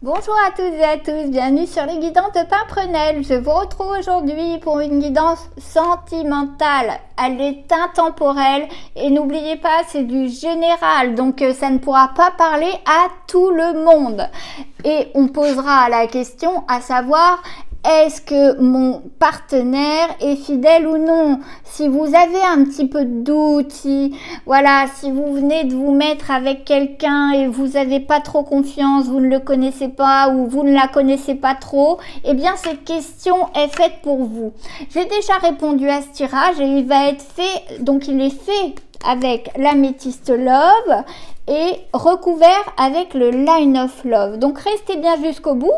Bonjour à toutes et à tous, bienvenue sur les guidances de Pimprenelle. Je vous retrouve aujourd'hui pour une guidance sentimentale. Elle est intemporelle et n'oubliez pas, c'est du général, donc ça ne pourra pas parler à tout le monde. Et on posera la question à savoir, est-ce que mon partenaire est fidèle ou non? Si vous avez un petit peu de doute, si vous venez de vous mettre avec quelqu'un et vous n'avez pas trop confiance, vous ne le connaissez pas ou vous ne la connaissez pas trop, eh bien cette question est faite pour vous. J'ai déjà répondu à ce tirage et il va être fait, donc il est fait avec l'améthyste Love et recouvert avec le Line of Love. Donc restez bien jusqu'au bout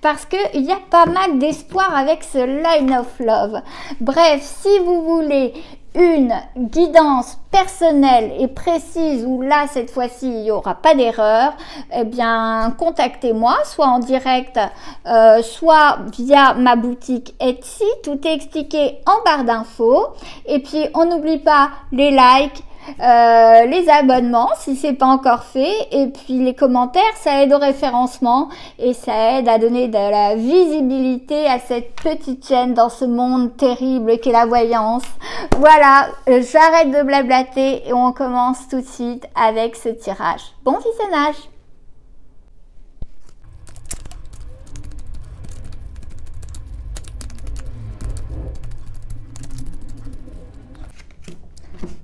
parce qu'il y a pas mal d'espoir avec ce Line of Love. Bref, si vous voulez une guidance personnelle et précise où là cette fois-ci il n'y aura pas d'erreur, eh bien contactez-moi soit en direct soit via ma boutique Etsy, tout est expliqué en barre d'infos. Et puis on n'oublie pas les likes, les abonnements si c'est pas encore fait, et puis les commentaires, ça aide au référencement et ça aide à donner de la visibilité à cette petite chaîne dans ce monde terrible qu'est la voyance. Voilà, j'arrête de blablater et on commence tout de suite avec ce tirage. Bon visionnage.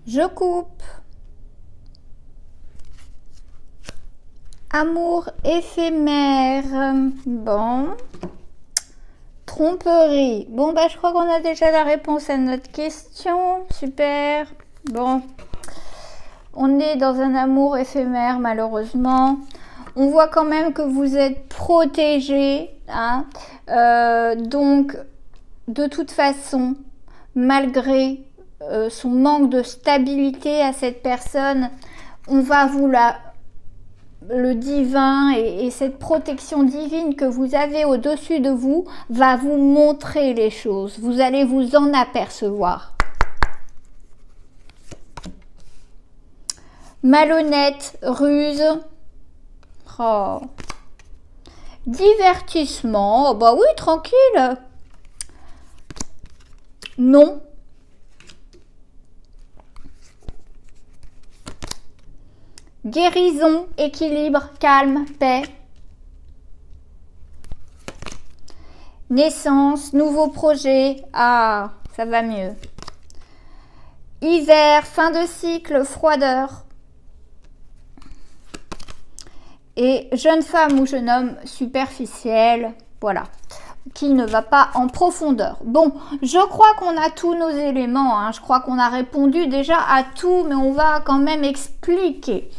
Je coupe. Amour éphémère. Bon. Tromperie. Bon, je crois qu'on a déjà la réponse à notre question. Super. Bon. On est dans un amour éphémère, malheureusement. On voit quand même que vous êtes protégé. Hein. Donc, de toute façon, malgré son manque de stabilité à cette personne, on va vous le divin et cette protection divine que vous avez au-dessus de vous va vous montrer les choses. Vous allez vous en apercevoir. Malhonnête, ruse. Oh. Divertissement. Oh, bah oui, tranquille. Non. Guérison, équilibre, calme, paix. Naissance, nouveau projet. Ah, ça va mieux. Hiver, fin de cycle, froideur. Et jeune femme ou jeune homme superficiel, voilà, qui ne va pas en profondeur. Bon, je crois qu'on a tous nos éléments, hein. Je crois qu'on a répondu déjà à tout, mais on va quand même expliquer.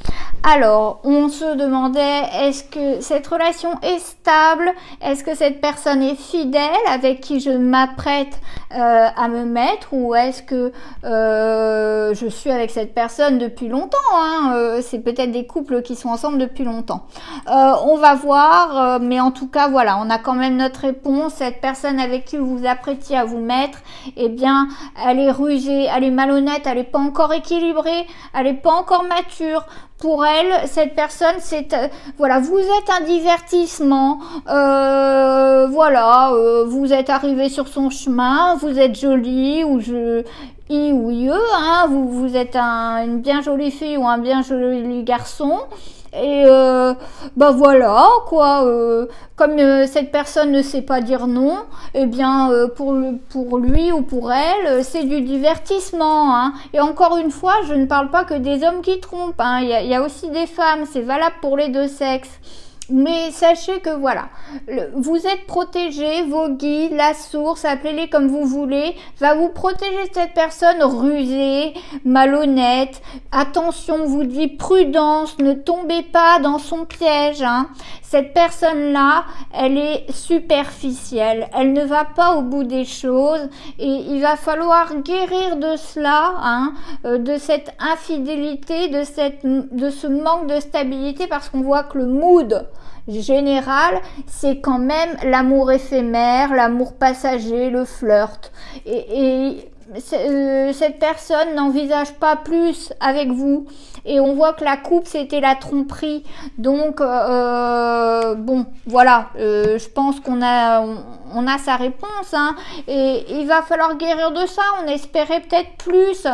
Alors, on se demandait, est-ce que cette relation est stable? Est-ce que cette personne est fidèle avec qui je m'apprête à me mettre? Ou est-ce que je suis avec cette personne depuis longtemps, hein? C'est peut-être des couples qui sont ensemble depuis longtemps. On va voir, mais en tout cas, voilà, on a quand même notre réponse. Cette personne avec qui vous vous apprêtiez à vous mettre, eh bien, elle est rusée, elle est malhonnête, elle n'est pas encore équilibrée, elle n'est pas encore mature. Pour elle, cette personne, c'est voilà, vous êtes un divertissement, vous êtes arrivé sur son chemin, vous êtes jolie ou hein, vous êtes une bien jolie fille ou un bien joli garçon. Et voilà quoi, comme cette personne ne sait pas dire non, eh bien pour lui ou pour elle, c'est du divertissement, hein. Et encore une fois, je ne parle pas que des hommes qui trompent, hein. Il y a aussi des femmes, c'est valable pour les deux sexes. Mais sachez que voilà, vous êtes protégés, vos guides, la source, appelez-les comme vous voulez, va vous protéger de cette personne rusée, malhonnête. Attention, vous dit prudence, ne tombez pas dans son piège, hein. Cette personne-là, elle est superficielle, elle ne va pas au bout des choses et il va falloir guérir de cela, hein, de cette infidélité, de ce manque de stabilité, parce qu'on voit que le mood général, c'est quand même l'amour éphémère, l'amour passager, le flirt. Et cette personne n'envisage pas plus avec vous. Et on voit que la coupe, c'était la tromperie. Donc, bon, voilà, je pense qu'on a sa réponse. Hein, et il va falloir guérir de ça. On espérait peut-être plus.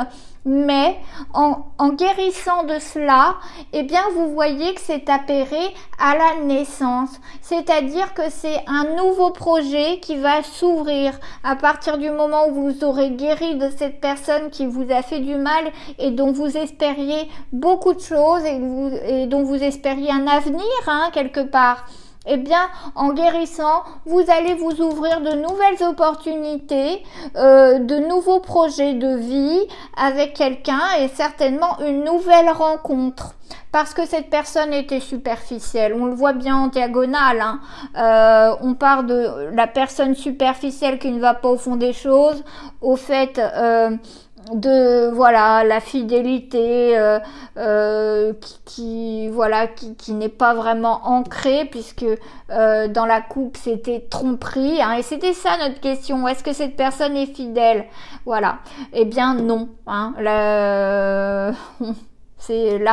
Mais en guérissant de cela, eh bien vous voyez que c'est appairé à la naissance. C'est-à-dire que c'est un nouveau projet qui va s'ouvrir à partir du moment où vous aurez guéri de cette personne qui vous a fait du mal et dont vous espériez beaucoup de choses et dont vous espériez un avenir, hein, quelque part. Eh bien, en guérissant, vous allez vous ouvrir de nouvelles opportunités, de nouveaux projets de vie avec quelqu'un et certainement une nouvelle rencontre. Parce que cette personne était superficielle, on le voit bien en diagonale. Hein. On part de la personne superficielle qui ne va pas au fond des choses, au fait de voilà la fidélité qui n'est pas vraiment ancrée puisque dans la coupe c'était tromperie, hein, et c'était ça notre question, est-ce que cette personne est fidèle? Voilà, eh bien non, hein, la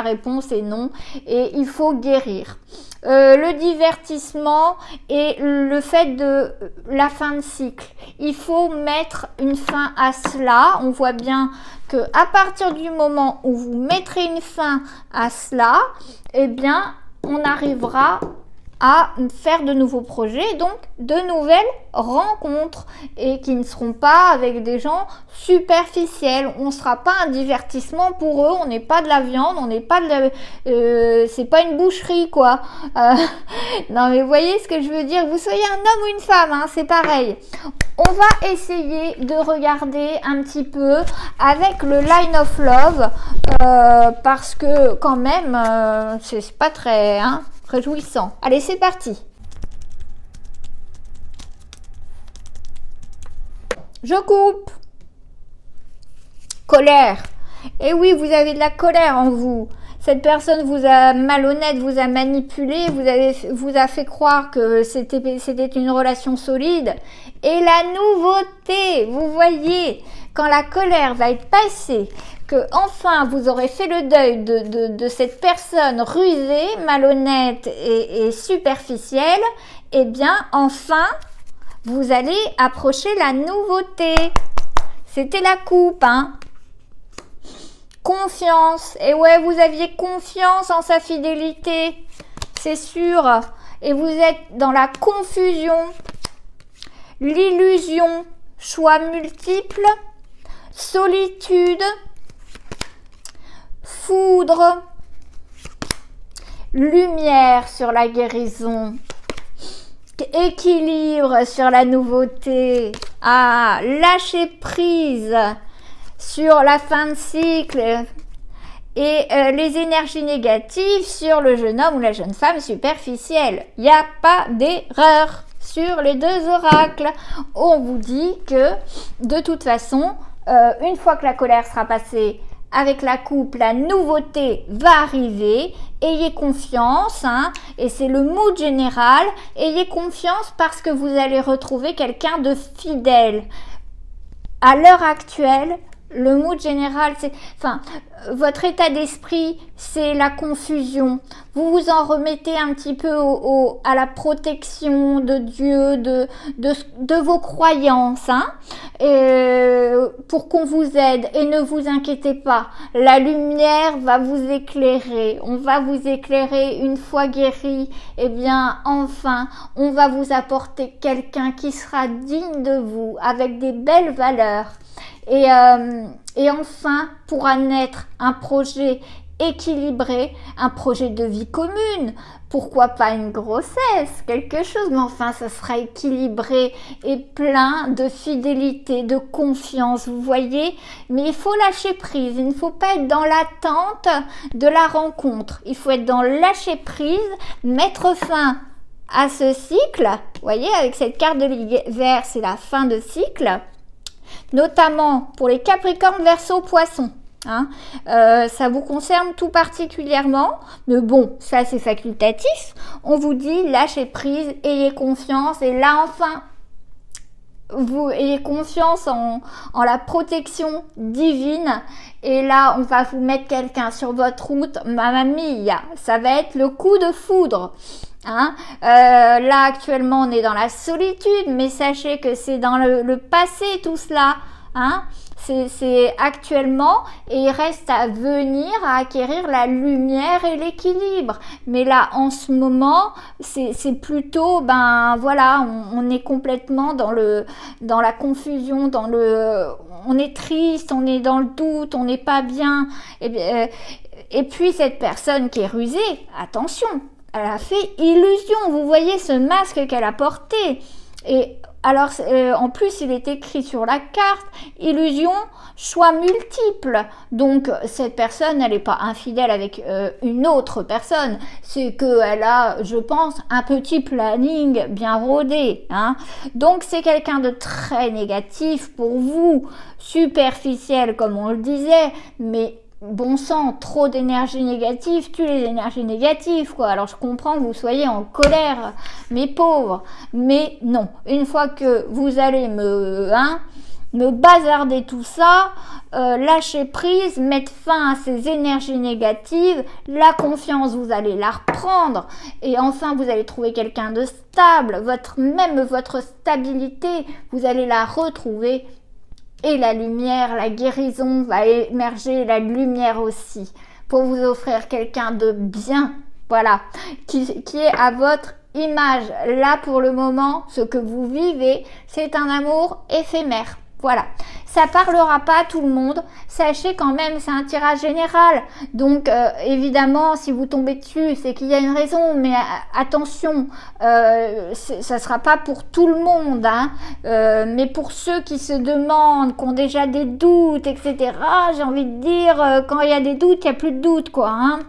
réponse est non et il faut guérir. Le divertissement et le fait de la fin de cycle. Il faut mettre une fin à cela. On voit bien que à partir du moment où vous mettrez une fin à cela, eh bien, on arrivera à faire de nouveaux projets, donc de nouvelles rencontres et qui ne seront pas avec des gens superficiels. On ne sera pas un divertissement pour eux, on n'est pas de la viande, on n'est pas c'est pas une boucherie quoi. Non mais vous voyez ce que je veux dire, vous soyez un homme ou une femme, hein, c'est pareil. On va essayer de regarder un petit peu avec le Line of Love parce que quand même c'est pas très réjouissant. Allez, c'est parti. Je coupe. Colère. Et oui, vous avez de la colère en vous. Cette personne vous a malhonnête, vous a manipulé, vous a fait croire que c'était une relation solide. Et la nouveauté, vous voyez, quand la colère va être passée, que enfin vous aurez fait le deuil de cette personne rusée, malhonnête et superficielle, eh bien enfin vous allez approcher la nouveauté. C'était la coupe, hein. Confiance. Et ouais, vous aviez confiance en sa fidélité, c'est sûr. Et vous êtes dans la confusion, l'illusion, choix multiples, solitude, foudre, lumière sur la guérison, équilibre sur la nouveauté, lâcher prise sur la fin de cycle et les énergies négatives sur le jeune homme ou la jeune femme superficielle. Il n'y a pas d'erreur sur les deux oracles. On vous dit que de toute façon, une fois que la colère sera passée, avec la coupe, la nouveauté va arriver. Ayez confiance, hein, et c'est le mood général. Ayez confiance parce que vous allez retrouver quelqu'un de fidèle. À l'heure actuelle, le mood général, votre état d'esprit, c'est la confusion. Vous vous en remettez un petit peu à la protection de Dieu, de vos croyances, hein, pour qu'on vous aide. Et ne vous inquiétez pas, la lumière va vous éclairer. On va vous éclairer une fois guéri. Eh bien, enfin, on va vous apporter quelqu'un qui sera digne de vous, avec des belles valeurs. Et enfin, pourra naître un projet équilibré, un projet de vie commune. Pourquoi pas une grossesse, quelque chose, mais enfin, ça sera équilibré et plein de fidélité, de confiance, vous voyez. Mais il faut lâcher prise, il ne faut pas être dans l'attente de la rencontre. Il faut être dans le lâcher prise, mettre fin à ce cycle. Vous voyez, avec cette carte de l'hiver, c'est la fin de cycle. Notamment pour les Capricornes, Verseau, Poissons. Hein. Ça vous concerne tout particulièrement, mais bon, ça c'est facultatif. On vous dit lâchez prise, ayez confiance, et là enfin, vous ayez confiance en la protection divine. Et là, on va vous mettre quelqu'un sur votre route, mamma mia, ça va être le coup de foudre. Hein, là actuellement on est dans la solitude, mais sachez que c'est dans le passé tout cela, hein, c'est actuellement, et il reste à venir à acquérir la lumière et l'équilibre. Mais là en ce moment c'est plutôt, ben voilà, on est complètement dans la confusion, on est triste, on est dans le doute, on n'est pas bien, et puis cette personne qui est rusée, attention, elle a fait illusion. Vous voyez ce masque qu'elle a porté. Et alors, en plus, il est écrit sur la carte, illusion, choix multiples. Donc, cette personne, elle n'est pas infidèle avec une autre personne. C'est qu'elle a, je pense, un petit planning bien rodé. Hein. Donc, c'est quelqu'un de très négatif pour vous, superficiel, comme on le disait, mais bon sang, trop d'énergie négative tue les énergies négatives, quoi. Alors je comprends que vous soyez en colère, mes pauvres, mais non. Une fois que vous allez me bazarder tout ça, lâcher prise, mettre fin à ces énergies négatives, la confiance, vous allez la reprendre, et enfin vous allez trouver quelqu'un de stable, même votre stabilité, vous allez la retrouver. Et la lumière, la guérison va émerger, la lumière aussi, pour vous offrir quelqu'un de bien, voilà, qui est à votre image. Là, pour le moment, ce que vous vivez, c'est un amour éphémère. Voilà, ça parlera pas à tout le monde. Sachez quand même, c'est un tirage général. Donc, évidemment, si vous tombez dessus, c'est qu'il y a une raison. Mais attention, ça sera pas pour tout le monde. Hein, mais pour ceux qui se demandent, qui ont déjà des doutes, etc., j'ai envie de dire, quand il y a des doutes, il n'y a plus de doutes, quoi. Hein,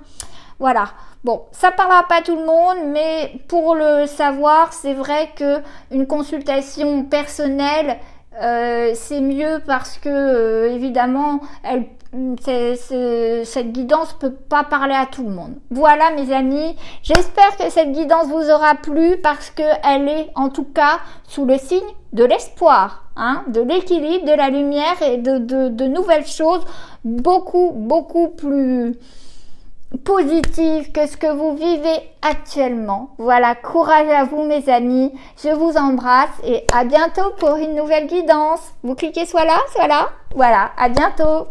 voilà. Bon, ça parlera pas à tout le monde, mais pour le savoir, c'est vrai que une consultation personnelle, c'est mieux parce que évidemment cette guidance peut pas parler à tout le monde. Voilà mes amis, j'espère que cette guidance vous aura plu parce que elle est en tout cas sous le signe de l'espoir, hein, de l'équilibre, de la lumière et de nouvelles choses beaucoup plus positive que ce que vous vivez actuellement. Voilà, courage à vous mes amis, je vous embrasse et à bientôt pour une nouvelle guidance. Vous cliquez soit là, voilà, à bientôt.